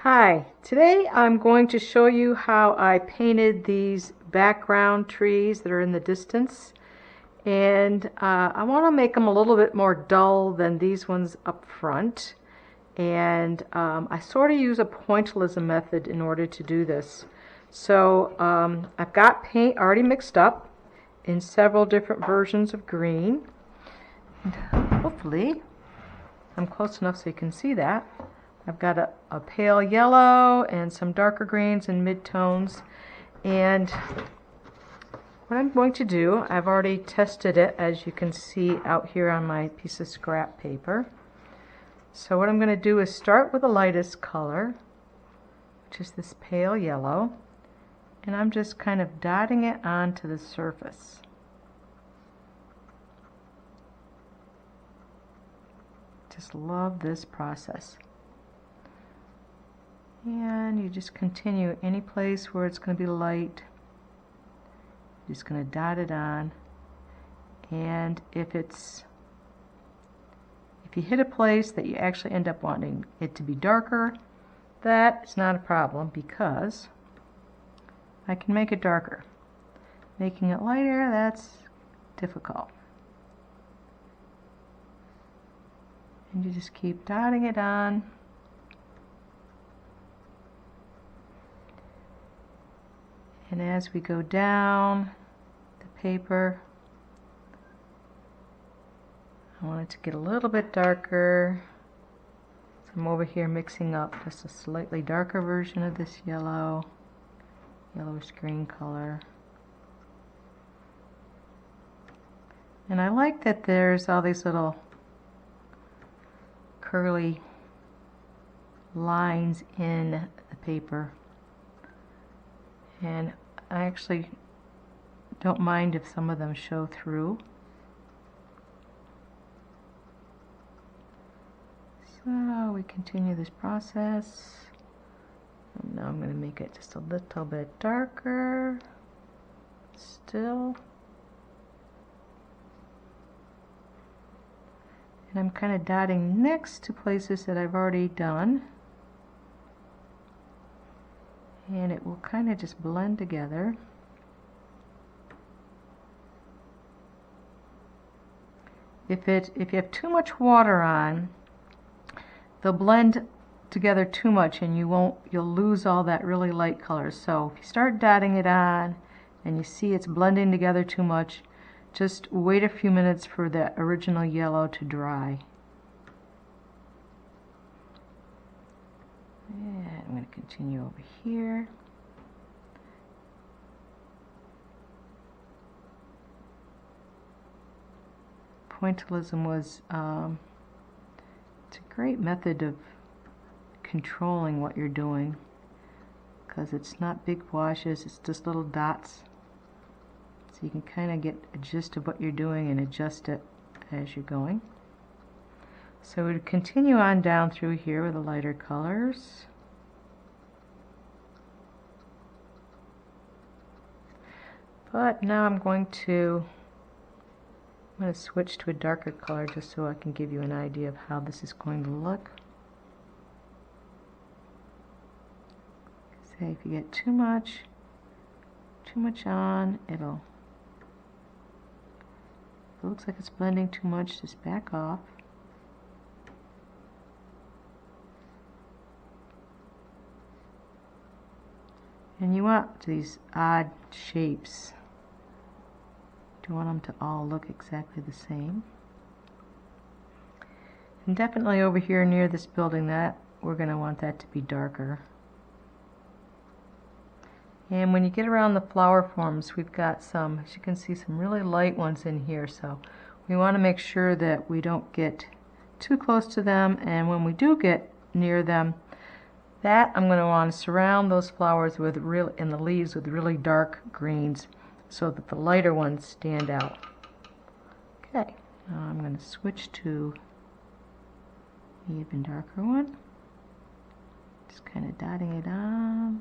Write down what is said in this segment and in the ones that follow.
Hi, today I'm going to show you how I painted these background trees that are in the distance, and I want to make them a little bit more dull than these ones up front, and I sort of use a pointillism method in order to do this. So I've got paint already mixed up in several different versions of green, and hopefully I'm close enough so you can see that. I've got a pale yellow and some darker greens and mid-tones. And what I'm going to do, I've already tested it, as you can see out here on my piece of scrap paper. So what I'm going to do is start with the lightest color, which is this pale yellow, and I'm just kind of dotting it onto the surface. Just love this process. And you just continue any place where it's going to be light. You're just going to dot it on. And if you hit a place that you actually end up wanting it to be darker, that is not a problem because I can make it darker. Making it lighter, that's difficult. And you just keep dotting it on. And as we go down the paper, I want it to get a little bit darker. So I'm over here mixing up just a slightly darker version of this yellowish green color. And I like that there's all these little curly lines in the paper. And I actually don't mind if some of them show through. So we continue this process. And now I'm going to make it just a little bit darker still. And I'm kind of dotting next to places that I've already done. And it will kind of just blend together. If you have too much water on, they'll blend together too much and you'll lose all that really light color. So if you start dotting it on and you see it's blending together too much, just wait a few minutes for the original yellow to dry. And I'm going to continue over here. Pointillism was it's a great method of controlling what you're doing because it's not big washes, it's just little dots. So you can kind of get a gist of what you're doing and adjust it as you're going. So we'll continue on down through here with the lighter colors. But now I'm going to switch to a darker color just so I can give you an idea of how this is going to look. Say if you get too much on, if it looks like it's blending too much, just back off. And you want these odd shapes. You don't want them to all look exactly the same. And definitely over here near this building, that we're going to want that to be darker. And when you get around the flower forms, we've got some, as you can see, some really light ones in here. So we want to make sure that we don't get too close to them, and when we do get near them, that I'm going to want to surround those flowers with and the leaves with really dark greens so that the lighter ones stand out. Okay, now I'm going to switch to an even darker one. Just kind of dotting it on.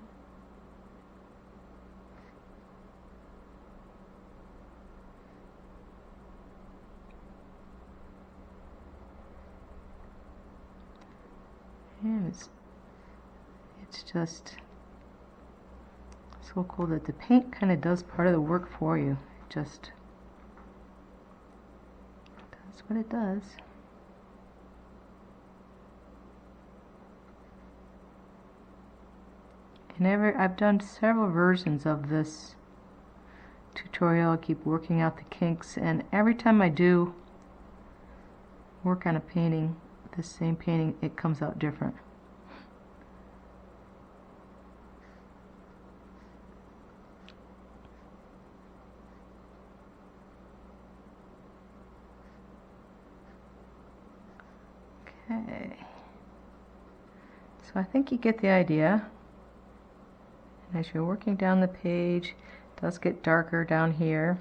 And It's just so cool that the paint kind of does part of the work for you. It just does what it does. And I've done several versions of this tutorial. I keep working out the kinks, and every time I do work on a painting, this same painting, it comes out different. Okay, so I think you get the idea. And as you're working down the page, it does get darker down here.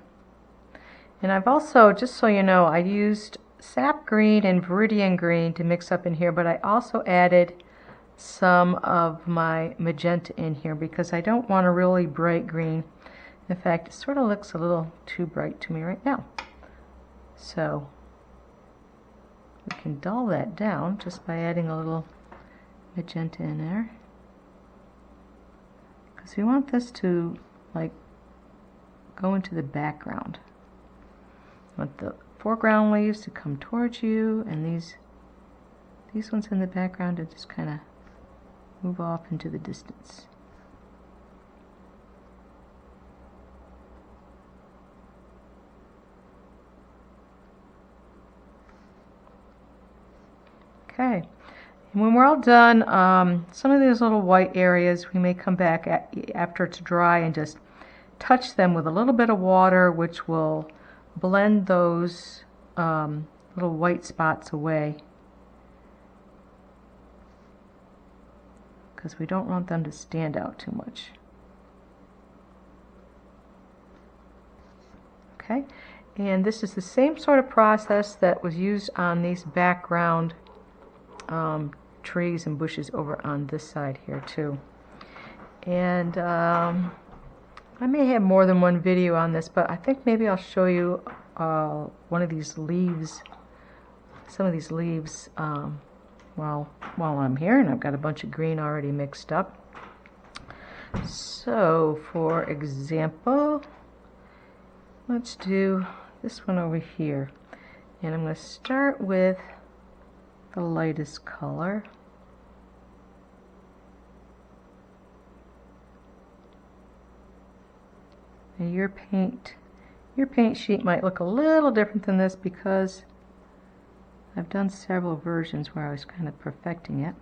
And I've also, just so you know, I used sap green and viridian green to mix up in here, but I also added some of my magenta in here because I don't want a really bright green. In fact, it sort of looks a little too bright to me right now. So we can dull that down just by adding a little magenta in there, because we want this to like go into the background. I want the foreground leaves to come towards you, and these ones in the background to just kind of move off into the distance. Okay, and when we're all done, some of these little white areas we may come back after it's dry and just touch them with a little bit of water, which will blend those little white spots away, because we don't want them to stand out too much. Okay, and this is the same sort of process that was used on these background trees and bushes over on this side here too. And I may have more than one video on this, but I think maybe I'll show you one of these leaves, some of these leaves while I'm here, and I've got a bunch of green already mixed up. So for example, let's do this one over here, and I'm going to start with the lightest color. And your paint sheet might look a little different than this because I've done several versions where I was kind of perfecting it.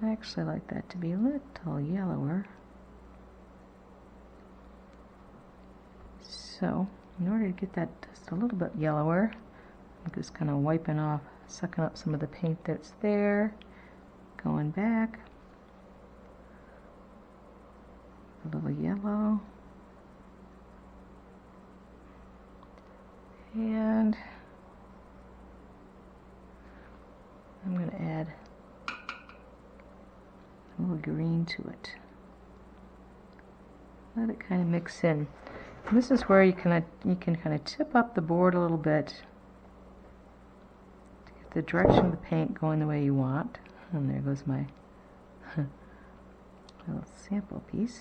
I actually like that to be a little yellower. So in order to get that just a little bit yellower, I'm just kind of wiping off, sucking up some of the paint that's there, going back, a little yellow, and I'm going to add a little green to it. Let it kind of mix in. And this is where you can kind of tip up the board a little bit to get the direction of the paint going the way you want. And there goes my little sample piece.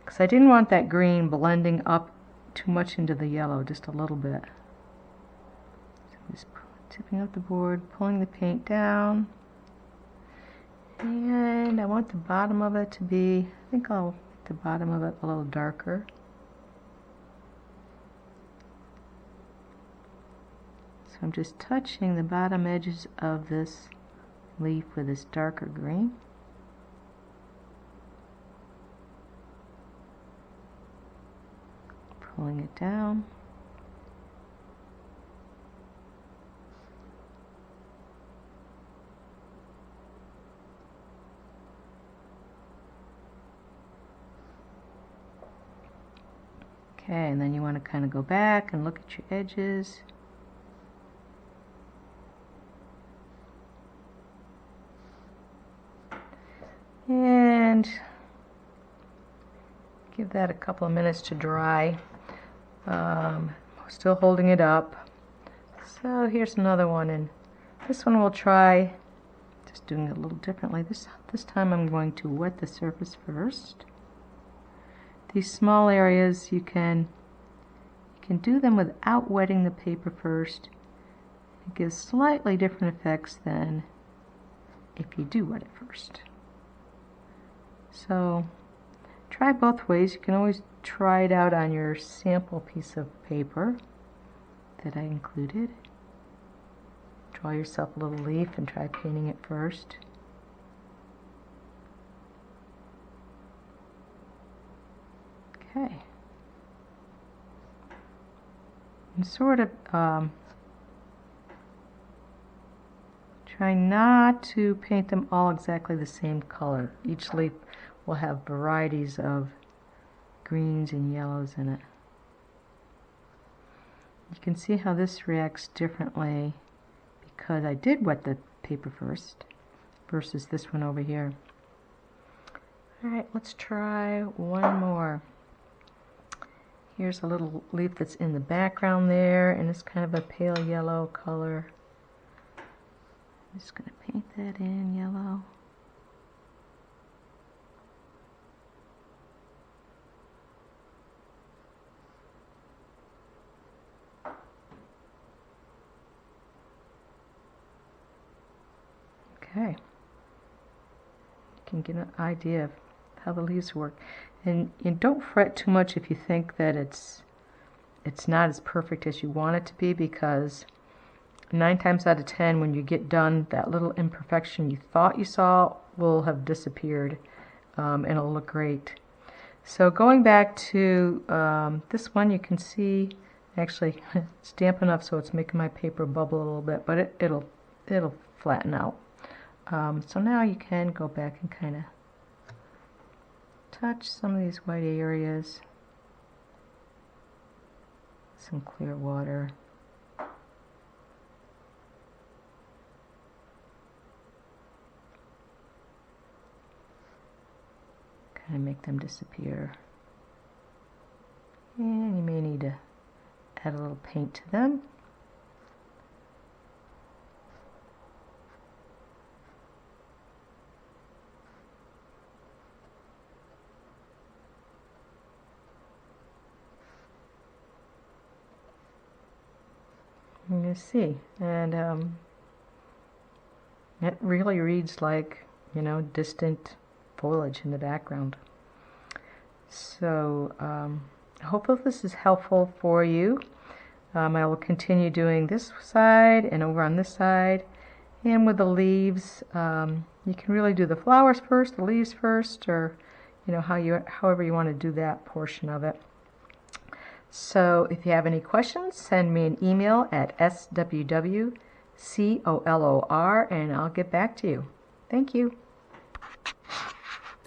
Because I didn't want that green blending up too much into the yellow, just a little bit. So just tipping up the board, pulling the paint down. And I want the bottom of it to be, I think I'll make the bottom of it a little darker. So I'm just touching the bottom edges of this leaf with this darker green. Pulling it down. Okay, and then you want to kind of go back and look at your edges. And give that a couple of minutes to dry. Still holding it up. So here's another one in This one we'll try just doing it a little differently. This time I'm going to wet the surface first. These small areas you can do them without wetting the paper first. It gives slightly different effects than if you do wet it first. So try both ways. You can always try it out on your sample piece of paper that I included. Draw yourself a little leaf and try painting it first. Okay. And sort of try not to paint them all exactly the same color. Each leaf will have varieties of greens and yellows in it. You can see how this reacts differently because I did wet the paper first versus this one over here. Alright, let's try one more. Here's a little leaf that's in the background there, and it's kind of a pale yellow color. I'm just going to paint that in yellow. Okay. You can get an idea of how the leaves work. And don't fret too much if you think that it's not as perfect as you want it to be, because 9 times out of 10 when you get done, that little imperfection you thought you saw will have disappeared, and it'll look great. So going back to this one, you can see actually it's damp enough so it's making my paper bubble a little bit, but it'll flatten out. So now you can go back and kind of touch some of these white areas, some clear water. Kind of make them disappear. And you may need to add a little paint to them. You see, and it really reads like, you know, distant foliage in the background. So I hope that this is helpful for you. I will continue doing this side and over on this side, and with the leaves, you can really do the flowers first, the leaves first, or you know, however you want to do that portion of it. So if you have any questions, send me an email at swwcolor, and I'll get back to you. Thank you.